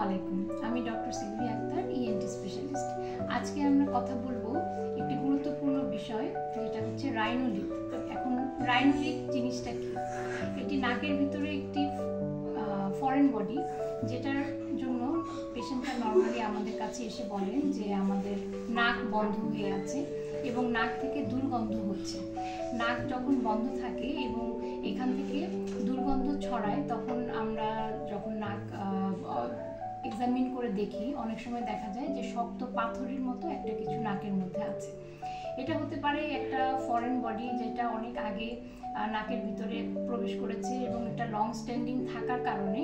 আলাইকুম, আমি doctor Silvi Akter, ENT specialist. আজকে আমরা কথা বলবো একটি গুরুত্বপূর্ণ বিষয়, যেটা হচ্ছে রাইনোলিথ। এখন রাইনোলিথ জিনিসটা কি? এটি নাকের ভিতরে একটি ফরেন বডি, যেটার জন্য পেশেন্টরা নর্মালি আমাদের কাছে এসে বলেন যে আমাদের নাক বন্ধ হয়ে আছে এবং নাক থেকে দুর্গন্ধ হচ্ছে। নাক যখন বন্ধ থাকে এবং এখান থেকে দুর্গন্ধ ছড়ায়, তখন আমরা যখন নাক এক্সামিন করে দেখি, অনেক সময় দেখা যায় যে শক্ত পাথরের মতো একটা কিছু নাকের মধ্যে আছে। এটা হতে পারে একটা ফরেন বডি, যেটা অনেক আগে নাকের ভিতরে প্রবেশ করেছে এবং এটা লং স্ট্যান্ডিং থাকার কারণে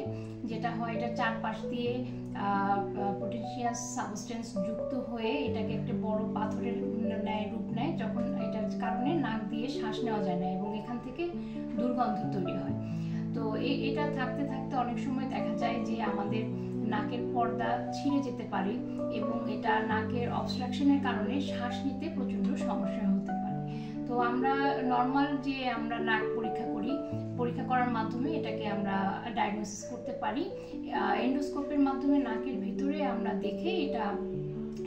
যেটা হয়, এটা চারপাশ দিয়ে পটেনশিয়াস সাবস্টেন্স যুক্ত হয়ে এটাকে একটা বড় পাথরের রূপ নেয়, যখন এটার কারণে নাক দিয়ে শ্বাস নেওয়া যায় না এবং এখান থেকে দুর্গন্ধ তৈরি হয়। তো এটা থাকতে থাকতে অনেক সময় দেখা যায় যে আমাদের নাকের পর্দা ছিঁড়ে যেতে পারে এবং এটা নাকের অবস্ট্রাকশনের কারণে শ্বাস নিতে প্রচণ্ড সমস্যা হতে পারে। তো আমরা নর্মাল যে আমরা নাক পরীক্ষা করার মাধ্যমে এটাকে আমরা ডায়াগনোসিস করতে পারি। এন্ডোস্কোপের মাধ্যমে নাকের ভিতরে আমরা দেখে এটা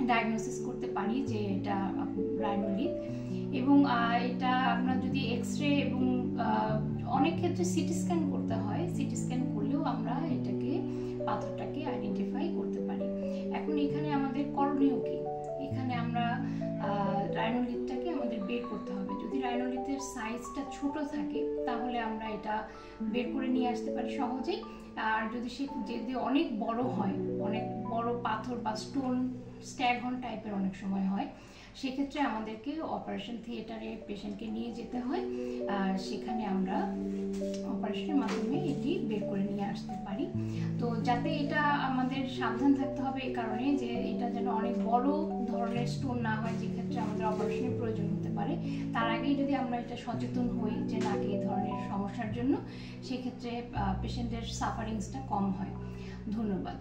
ডায়াগনোসিস করতে পারি যে এটা রাইনোলিথ। এবং এটা আমরা যদি এক্সরে এবং অনেক ক্ষেত্রে সিটি স্ক্যান করতে হয়, সিটি স্ক্যান করলেও আমরা এটাকে পাথরটাকে আইডেন্টিফাই করতে পারি। এখন এখানে আমাদের করণীয় কি? এখানে আমরা রাইনোলিথটাকে আমাদের বের করতে হবে। যদি রাইনোলিথের সাইজটা ছোট থাকে তাহলে আমরা এটা বের করে নিয়ে আসতে পারি সহজেই। আর যদি অনেক বড় হয়, অনেক বড় পাথর বা স্টোন স্ট্যাগন টাইপের অনেক সময় হয়, সেক্ষেত্রে আমাদেরকে অপারেশন থিয়েটারে পেশেন্টকে নিয়ে যেতে হয়। আর সেখানে আমরা অপারেশনের মাধ্যমে এটি বের করে নিয়ে আসতে পারি। তো যাতে এটা আমাদের সাবধান থাকতে হবে এই কারণে যে এটা যেন অনেক বড় ধরনের স্টোন না হয়, যেক্ষেত্রে আমাদের অপারেশনের প্রয়োজন হতে পারে। তার আগেই যদি আমরা এটা সচেতন হই যে নাকে এই ধরনের সমস্যার জন্য, সেক্ষেত্রে পেশেন্টের সাফারিংসটা কম হয়। ধন্যবাদ।